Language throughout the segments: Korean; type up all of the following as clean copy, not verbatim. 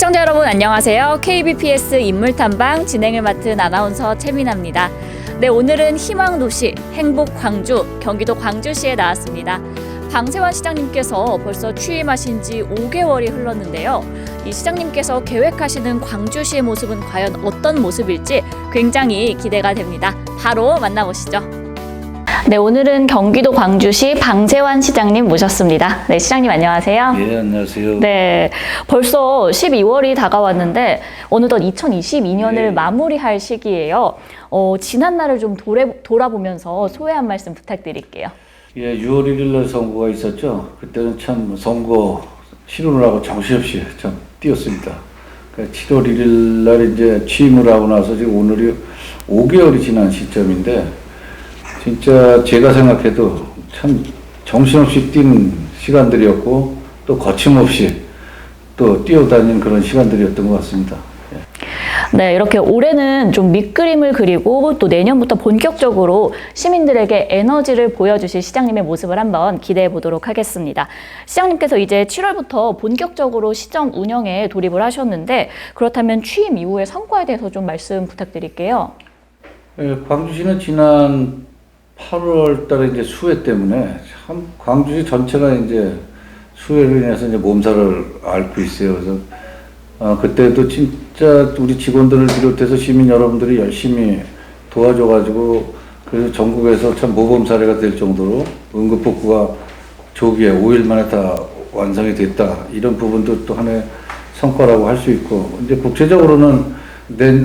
시청자 여러분 안녕하세요. KBPS 인물탐방 진행을 맡은 아나운서 최민아입니다. 네, 오늘은 희망도시 행복광주 경기도 광주시에 나왔습니다. 방세환 시장님께서 벌써 취임하신 지 5개월이 흘렀는데요. 이 시장님께서 계획하시는 광주시의 모습은 과연 어떤 모습일지 굉장히 기대가 됩니다. 바로 만나보시죠. 네, 오늘은 경기도 광주시 방세환 시장님 모셨습니다. 네, 시장님 안녕하세요. 예, 안녕하세요. 네, 벌써 12월이 다가왔는데 어느덧 2022년을 예. 마무리할 시기예요. 지난 날을 좀 돌아보면서 소회 한 말씀 부탁드릴게요. 예, 6월 1일 날 선거가 있었죠. 그때는 참 선거 치르느라고 정신없이 참 뛰었습니다. 그러니까 7월 1일 날 이제 취임을 하고 나서 지금 오늘이 5개월이 지난 시점인데 진짜 제가 생각해도 참 정신없이 뛴 시간들이었고 또 거침없이 또 뛰어다닌 그런 시간들이었던 것 같습니다. 네, 이렇게 올해는 좀 밑그림을 그리고 또 내년부터 본격적으로 시민들에게 에너지를 보여주실 시장님의 모습을 한번 기대해 보도록 하겠습니다. 시장님께서 이제 7월부터 본격적으로 시정 운영에 돌입을 하셨는데 그렇다면 취임 이후의 성과에 대해서 좀 말씀 부탁드릴게요. 예, 광주시는 지난 8월 달에 이제 수해 때문에 참 광주시 전체가 이제 수해로 인해서 이제 몸살을 앓고 있어요. 그래서 그때도 진짜 우리 직원들을 비롯해서 시민 여러분들이 열심히 도와줘가지고 그래서 전국에서 참 모범 사례가 될 정도로 응급복구가 조기에 5일 만에 다 완성이 됐다. 이런 부분도 또 하나의 성과라고 할 수 있고 이제 국제적으로는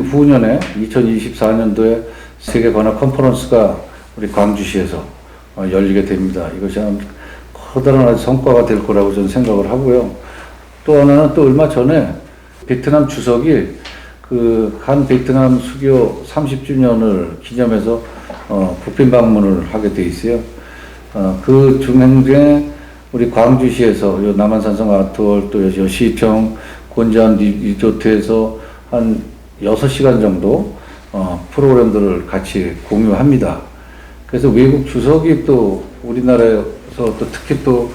후년에 2024년도에 세계 관악 컨퍼런스가 우리 광주시에서 열리게 됩니다. 이것이 한 커다란 성과가 될 거라고 저는 생각을 하고요. 또 하나는 또 얼마 전에 베트남 주석이 그 한 베트남 수교 30주년을 기념해서 국빈 방문을 하게 돼 있어요. 그 중에 우리 광주시에서 남한산성 아트홀 또 여시청 곤지암 리조트에서 한 6시간 정도 프로그램들을 같이 공유합니다. 그래서 외국 주석이 또 우리나라에서 또 특히 또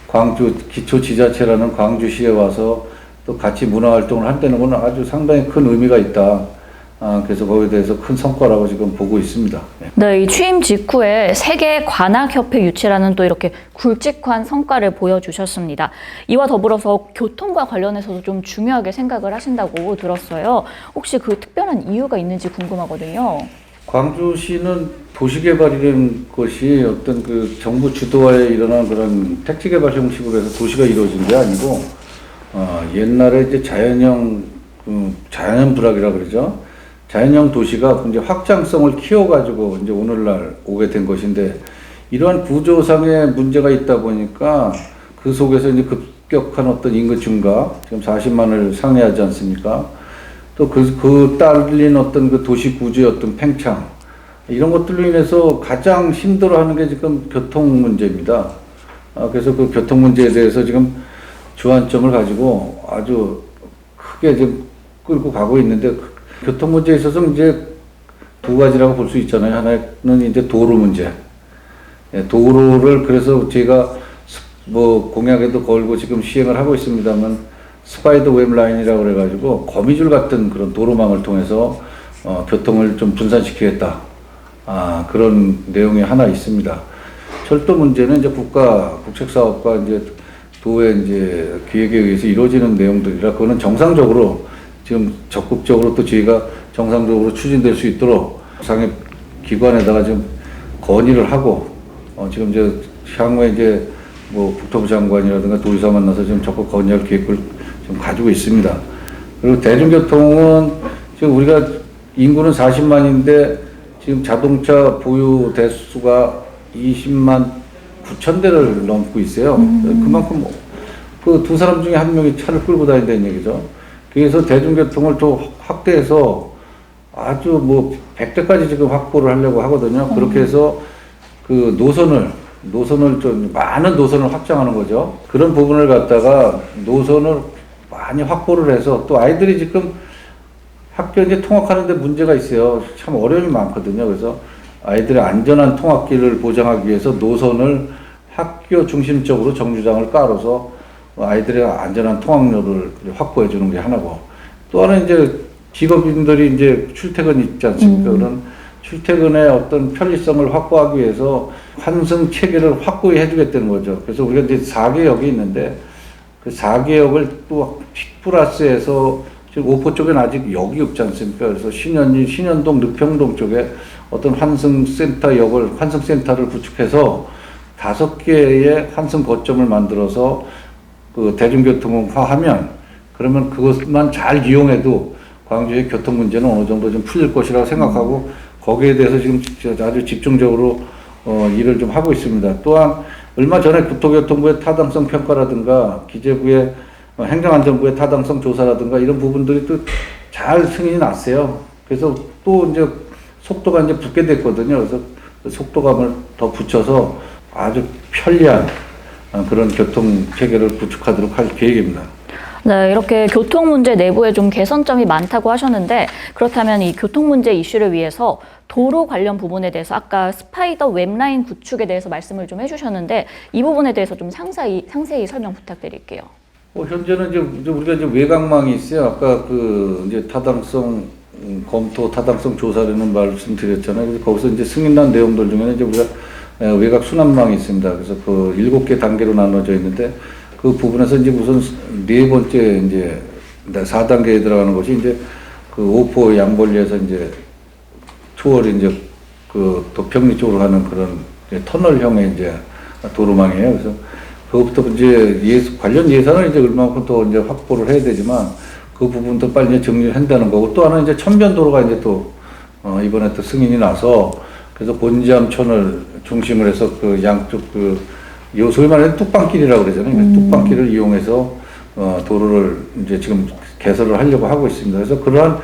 광주 기초지자체라는 광주시에 와서 또 같이 문화활동을 한다는 건 아주 상당히 큰 의미가 있다. 그래서 거기에 대해서 큰 성과라고 지금 보고 있습니다. 네, 이 취임 직후에 세계 관악협회 유치라는 또 이렇게 굵직한 성과를 보여주셨습니다. 이와 더불어서 교통과 관련해서도 좀 중요하게 생각을 하신다고 들었어요. 혹시 그 특별한 이유가 있는지 궁금하거든요. 광주시는 도시개발이라는 것이 어떤 그 정부 주도하에 일어난 그런 택지개발 형식으로 해서 도시가 이루어진 게 아니고, 옛날에 이제 자연형 불악이라 그러죠. 자연형 도시가 이제 확장성을 키워가지고 이제 오늘날 오게 된 것인데, 이러한 구조상의 문제가 있다 보니까 그 속에서 이제 급격한 어떤 인구 증가, 지금 40만을 상회하지 않습니까? 또 그 딸린 어떤 그 도시 구조의 어떤 팽창, 이런 것들로 인해서 가장 힘들어하는 게 지금 교통 문제입니다. 그래서 그 교통 문제에 대해서 지금 주안점을 가지고 아주 크게 지금 끌고 가고 있는데, 교통 문제에 있어서 이제 두 가지라고 볼 수 있잖아요. 하나는 이제 도로 문제. 도로를 그래서 제가 뭐 공약에도 걸고 지금 시행을 하고 있습니다만, 스파이더 웹 라인이라고 그래가지고 거미줄 같은 그런 도로망을 통해서 교통을 좀 분산시키겠다. 그런 내용이 하나 있습니다. 철도 문제는 이제 국책사업과 이제 도의 이제 기획에 의해서 이루어지는 내용들이라 그거는 정상적으로 지금 적극적으로 또 저희가 정상적으로 추진될 수 있도록 상해 기관에다가 지금 건의를 하고 지금 이제 향후에 이제 뭐 국토부 장관이라든가 도의사 만나서 지금 적극 건의할 계획을 좀 가지고 있습니다. 그리고 대중교통은 지금 우리가 인구는 40만인데 지금 자동차 보유 대수가 20만 9천 대를 넘고 있어요. 그만큼 그 두 사람 중에 한 명이 차를 끌고 다닌다는 얘기죠. 그래서 대중교통을 또 확대해서 아주 뭐 100대까지 지금 확보를 하려고 하거든요. 그렇게 해서 그 노선을 좀 많은 노선을 확장하는 거죠. 그런 부분을 갖다가 노선을 많이 확보를 해서 또 아이들이 지금 학교 이제 통학하는데 문제가 있어요. 참 어려움이 많거든요. 그래서 아이들의 안전한 통학길을 보장하기 위해서 노선을 학교 중심적으로 정류장을 깔아서 아이들의 안전한 통학로를 확보해 주는 게 하나고, 또 하나는 이제 직업인들이 이제 출퇴근 있지 않습니까? 그런 출퇴근의 어떤 편리성을 확보하기 위해서 환승 체계를 확고히 해주겠다는 거죠. 그래서 우리가 이제 4개역이 있는데 그 4개역을 또 플러스해서 지금 오포 쪽에는 아직 역이 없지 않습니까? 그래서 신현동, 늑평동 쪽에 어떤 환승센터를 구축해서 5개의 환승 거점을 만들어서 그 대중교통화하면, 그러면 그것만 잘 이용해도 광주의 교통 문제는 어느 정도 좀 풀릴 것이라고 생각하고, 거기에 대해서 지금 아주 집중적으로 일을 좀 하고 있습니다. 또한 얼마 전에 국토교통부의 타당성 평가라든가 기재부의 행정안전부의 타당성 조사라든가 이런 부분들이 또 잘 승인이 났어요. 그래서 또 이제 속도가 이제 붙게 됐거든요. 그래서 속도감을 더 붙여서 아주 편리한 그런 교통 체계를 구축하도록 할 계획입니다. 네, 이렇게 교통 문제 내부에 좀 개선점이 많다고 하셨는데, 그렇다면 이 교통 문제 이슈를 위해서 도로 관련 부분에 대해서 아까 스파이더 웹라인 구축에 대해서 말씀을 좀 해주셨는데, 이 부분에 대해서 좀 상세히 설명 부탁드릴게요. 현재는 이제 우리가 이제 외곽망이 있어요. 아까 그 이제 타당성 검토, 타당성 조사라는 말씀드렸잖아요. 그래서 거기서 이제 승인난 내용들 중에는 이제 우리가 외곽 순환망이 있습니다. 그래서 그 7개 단계로 나눠져 있는데, 그 부분에서 이제 우선 4번째 이제 4단계에 들어가는 것이 이제 그 오포 양벌리에서 이제 투월이 이제 그 도평리 쪽으로 가는 그런 터널형의 이제 도로망이에요. 그래서 그것부터 이제 관련 예산을 이제 얼마만큼 더 이제 확보를 해야 되지만, 그 부분도 빨리 이제 정리를 한다는 거고, 또 하나 이제 천변도로가 이제 또 이번에 또 승인이 나서, 그래서 본지암촌을 중심으로 해서 그 양쪽 소위 말하는 뚝방길이라고 그러잖아요. 뚝방길을 이용해서 도로를 이제 지금 개설을 하려고 하고 있습니다. 그래서 그러한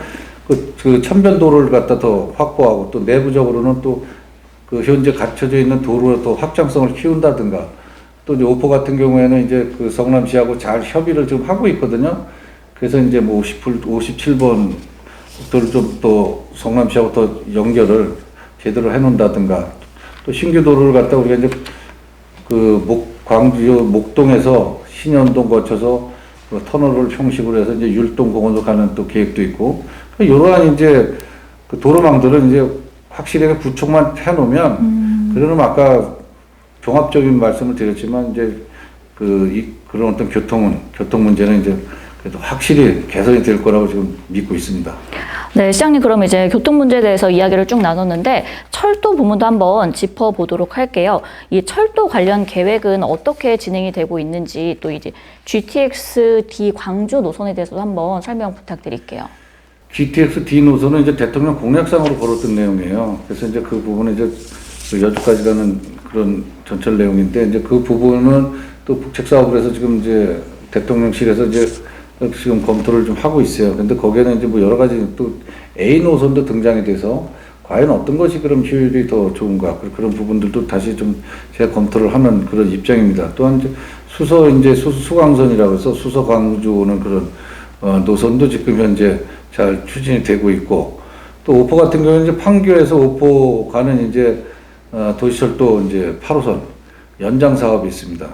그 천변도로를 갖다 더 확보하고, 또 내부적으로는 또 그 현재 갖춰져 있는 도로의 또 확장성을 키운다든가, 또 이제 오포 같은 경우에는 이제 그 성남시하고 잘 협의를 좀 하고 있거든요. 그래서 이제 뭐 57번 도를 좀 또 성남시하고 더 연결을 제대로 해놓는다든가, 또 신규 도로를 갖다 우리가 이제 광주 목동에서 신현동 거쳐서 그 터널을 형식으로 해서 이제 율동 공원으로 가는 또 계획도 있고, 이러한 이제 그 도로망들은 이제 확실하게 구축만 해놓으면, 그러면 아까 종합적인 말씀을 드렸지만 이제 그런 어떤 교통 문제는 이제 그래도 확실히 개선이 될 거라고 지금 믿고 있습니다. 네, 시장님, 그럼 이제 교통 문제에 대해서 이야기를 쭉 나눴는데, 철도 부분도 한번 짚어보도록 할게요. 이 철도 관련 계획은 어떻게 진행이 되고 있는지, 또 이제 GTX-D 광주 노선에 대해서도 한번 설명 부탁드릴게요. GTX-D 노선은 이제 대통령 공약상으로 걸었던 내용이에요. 그래서 이제 그 부분은 이제 여주까지 가는 그런 전철 내용인데, 이제 그 부분은 또 국책사업을 해서 지금 이제 대통령실에서 이제 지금 검토를 좀 하고 있어요. 근데 거기에는 이제 뭐 여러 가지 또 A 노선도 등장이 돼서 과연 어떤 것이 그럼 효율이 더 좋은가, 그런 부분들도 다시 좀 제가 검토를 하는 그런 입장입니다. 또한 이제 수광선이라고 해서 수서 광주 오는 그런 노선도 지금 현재 잘 추진이 되고 있고, 또 오포 같은 경우는 이제 판교에서 오포 가는 이제 도시철도 이제 8호선 연장 사업이 있습니다.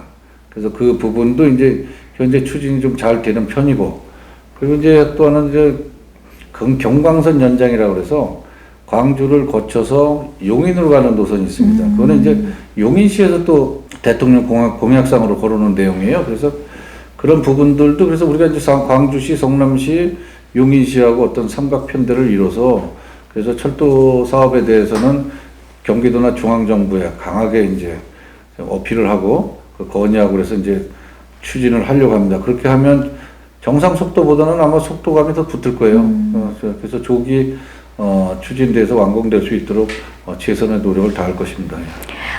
그래서 그 부분도 이제 현재 추진이 좀 잘 되는 편이고, 그리고 이제 또 하나는 이제 경광선 연장이라고 해서 광주를 거쳐서 용인으로 가는 노선이 있습니다. 그거는 이제 용인시에서 또 대통령 공약상으로 걸어놓은 내용이에요. 그래서 그런 부분들도, 그래서 우리가 이제 광주시, 성남시, 용인시하고 어떤 삼각편대를 이뤄서, 그래서 철도 사업에 대해서는 경기도나 중앙정부에 강하게 이제 어필을 하고 건의하고 그래서 이제 추진을 하려고 합니다. 그렇게 하면 정상 속도보다는 아마 속도감이 더 붙을 거예요. 그래서 조기 추진돼서 완공될 수 있도록 최선의 노력을 다할 것입니다.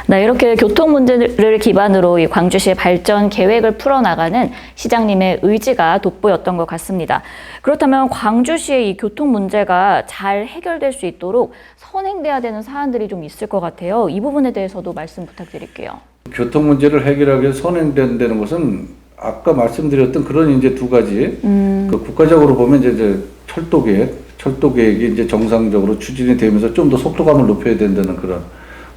네, 이렇게 교통 문제를 기반으로 이 광주시의 발전 계획을 풀어나가는 시장님의 의지가 돋보였던 것 같습니다. 그렇다면 광주시의 이 교통 문제가 잘 해결될 수 있도록 선행돼야 되는 사안들이 좀 있을 것 같아요. 이 부분에 대해서도 말씀 부탁드릴게요. 교통 문제를 해결하기 위해 선행된다는 것은 아까 말씀드렸던 그런 이제 두 가지, 그 국가적으로 보면 이제 철도 계획이 이제 정상적으로 추진이 되면서 좀 더 속도감을 높여야 된다는 그런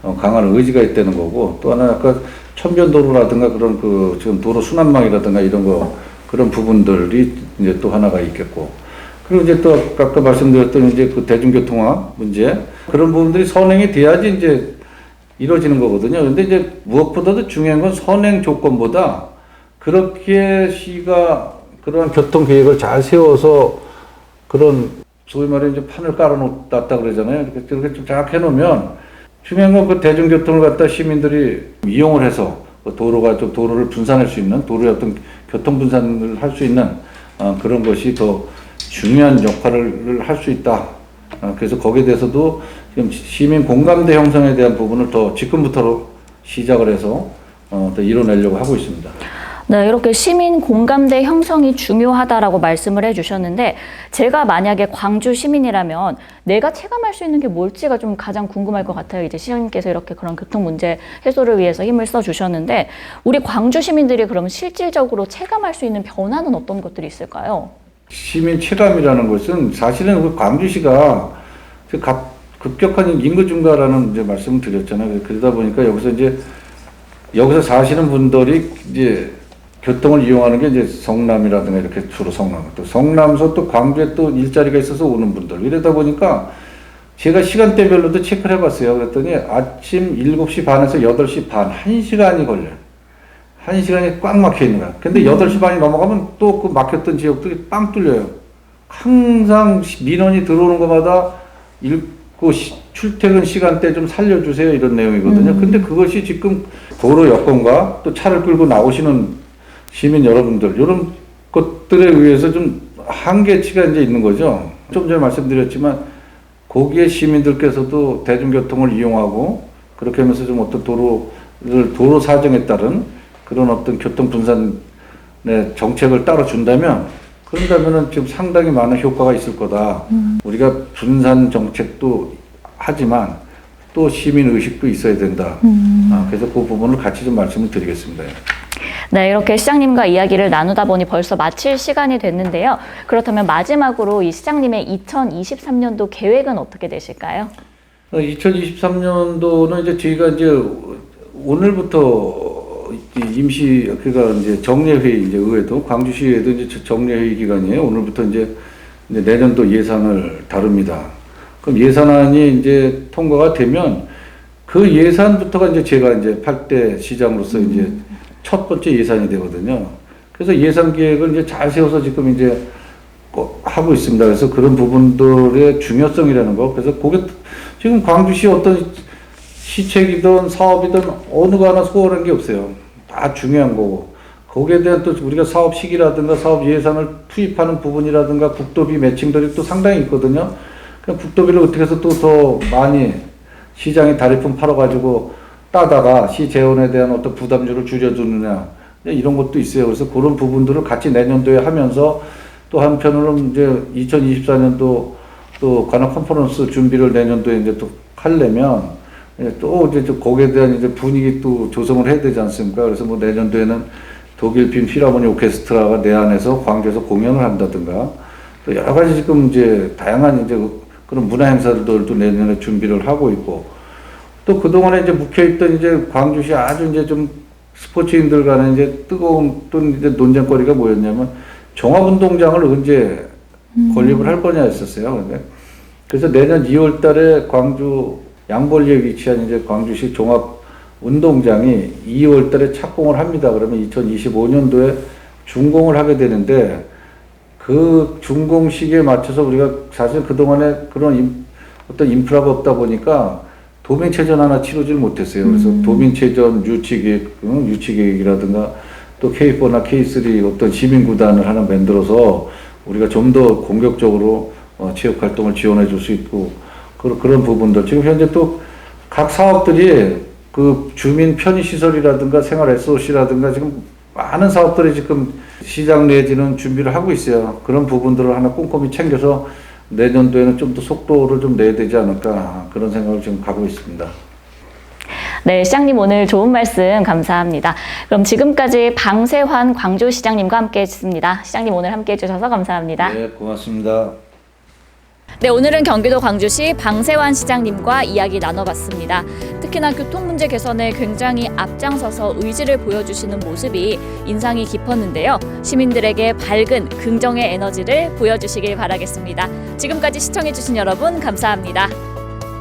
강한 의지가 있다는 거고, 또 하나 아까 천변도로라든가 그런 그 지금 도로 순환망이라든가 이런 거 그런 부분들이 이제 또 하나가 있겠고, 그리고 이제 또 아까 말씀드렸던 이제 그 대중교통화 문제, 그런 부분들이 선행이 돼야지 이제 이루어지는 거거든요. 근데 이제 무엇보다도 중요한 건 선행 조건보다 그렇게 시가 그런 교통 계획을 잘 세워서 그런 소위 말해 이제 판을 깔아놓았다 그러잖아요. 그렇게 좀 잘 해놓으면 중요한 건 그 대중교통을 갖다 시민들이 이용을 해서 그 도로가 좀 도로를 분산할 수 있는, 도로의 어떤 교통 분산을 할 수 있는 그런 것이 더 중요한 역할을 할 수 있다. 그래서 거기에 대해서도 지금 시민 공감대 형성에 대한 부분을 더 지금부터 시작을 해서 더 이뤄내려고 하고 있습니다. 네, 이렇게 시민 공감대 형성이 중요하다라고 말씀을 해주셨는데, 제가 만약에 광주 시민이라면 내가 체감할 수 있는 게 뭘지가 좀 가장 궁금할 것 같아요. 이제 시장님께서 이렇게 그런 교통 문제 해소를 위해서 힘을 써주셨는데, 우리 광주 시민들이 그럼 실질적으로 체감할 수 있는 변화는 어떤 것들이 있을까요? 시민 체감이라는 것은 사실은 우리 광주시가 급격한 인구 증가라는 이제 말씀을 드렸잖아요. 그러다 보니까 여기서 사시는 분들이 이제 교통을 이용하는 게 이제 성남이라든가 이렇게 주로 또 성남서 또 광주에 또 일자리가 있어서 오는 분들, 이러다 보니까 제가 시간대별로도 체크를 해봤어요. 그랬더니 아침 7시 반에서 8시 반, 1시간이 걸려요. 1시간이 꽉 막혀 있는 거야. 근데 8시 반이 넘어가면 또 그 막혔던 지역들이 빵 뚫려요. 항상 민원이 들어오는 것마다 출퇴근 시간대 좀 살려주세요, 이런 내용이거든요. 근데 그것이 지금 도로 여건과 또 차를 끌고 나오시는 시민 여러분들, 이런 것들에 의해서 좀 한계치가 이제 있는 거죠. 좀 전에 말씀드렸지만, 거기에 시민들께서도 대중교통을 이용하고, 그렇게 하면서 좀 어떤 도로 사정에 따른 그런 어떤 교통 분산의 정책을 따로 준다면, 그런다면은 지금 상당히 많은 효과가 있을 거다. 우리가 분산 정책도 하지만 또 시민 의식도 있어야 된다. 그래서 그 부분을 같이 좀 말씀을 드리겠습니다. 네, 이렇게 시장님과 이야기를 나누다 보니 벌써 마칠 시간이 됐는데요. 그렇다면 마지막으로 이 시장님의 2023년도 계획은 어떻게 되실까요? 2023년도는 이제 저희가 이제 오늘부터 그러니까 이제 정례회의, 이제 의회도, 광주시의회도 이제 정례회의 기간이에요. 오늘부터 이제 내년도 예산을 다룹니다. 그럼 예산안이 이제 통과가 되면 그 예산부터가 이제 제가 이제 8대 시장으로서 이제 첫 번째 예산이 되거든요. 그래서 예산 계획을 이제 잘 세워서 지금 이제 하고 있습니다. 그래서 그런 부분들의 중요성이라는 거. 그래서 지금 광주시 어떤 시책이든 사업이든 어느 거 하나 소홀한 게 없어요. 다 중요한 거고. 거기에 대한 또 우리가 사업 시기라든가 사업 예산을 투입하는 부분이라든가 국도비 매칭들이 또 상당히 있거든요. 국도비를 어떻게 해서 또 더 많이 시장에 다리품 팔아가지고 따다가 시 재원에 대한 어떤 부담률을 줄여주느냐, 이런 것도 있어요. 그래서 그런 부분들을 같이 내년도에 하면서 또 한편으로는 이제 2024년도 또 관악 컨퍼런스 준비를 내년도에 이제 또 하려면 또 이제 거기에 대한 이제 분위기 또 조성을 해야 되지 않습니까? 그래서 뭐 내년도에는 독일 빈 필하모니 오케스트라가 내한에서 광주에서 공연을 한다든가 또 여러 가지 지금 이제 다양한 이제 그런 문화 행사들도 내년에 준비를 하고 있고, 또 그동안에 이제 묵혀있던 이제 광주시 아주 이제 좀 스포츠인들 간에 이제 뜨거운 또 이제 논쟁거리가 뭐였냐면 종합운동장을 언제 건립을 할 거냐 했었어요. 그래서 내년 2월 달에 광주 양벌리에 위치한 이제 광주시 종합운동장이 2월 달에 착공을 합니다. 그러면 2025년도에 준공을 하게 되는데, 그 준공 시기에 맞춰서 우리가 사실 그동안에 그런 어떤 인프라가 없다 보니까 도민체전 하나 치르질 못했어요. 그래서 도민체전 유치계획이라든가 또 K4나 K3 어떤 시민구단을 하나 만들어서 우리가 좀 더 공격적으로 체육활동을 지원해 줄 수 있고, 그런 부분들. 지금 현재 또 각 사업들이 그 주민 편의시설이라든가 생활 SOC라든가 지금 많은 사업들이 지금 시장 내지는 준비를 하고 있어요. 그런 부분들을 하나 꼼꼼히 챙겨서 내년도에는 좀 더 속도를 좀 내야 되지 않을까, 그런 생각을 지금 가고 있습니다. 네, 시장님 오늘 좋은 말씀 감사합니다. 그럼 지금까지 방세환 광주시장님과 함께 했습니다. 시장님 오늘 함께 해주셔서 감사합니다. 네, 고맙습니다. 네, 오늘은 경기도 광주시 방세환 시장님과 이야기 나눠봤습니다. 특히나 교통 문제 개선에 굉장히 앞장서서 의지를 보여주시는 모습이 인상이 깊었는데요. 시민들에게 밝은 긍정의 에너지를 보여주시길 바라겠습니다. 지금까지 시청해주신 여러분 감사합니다.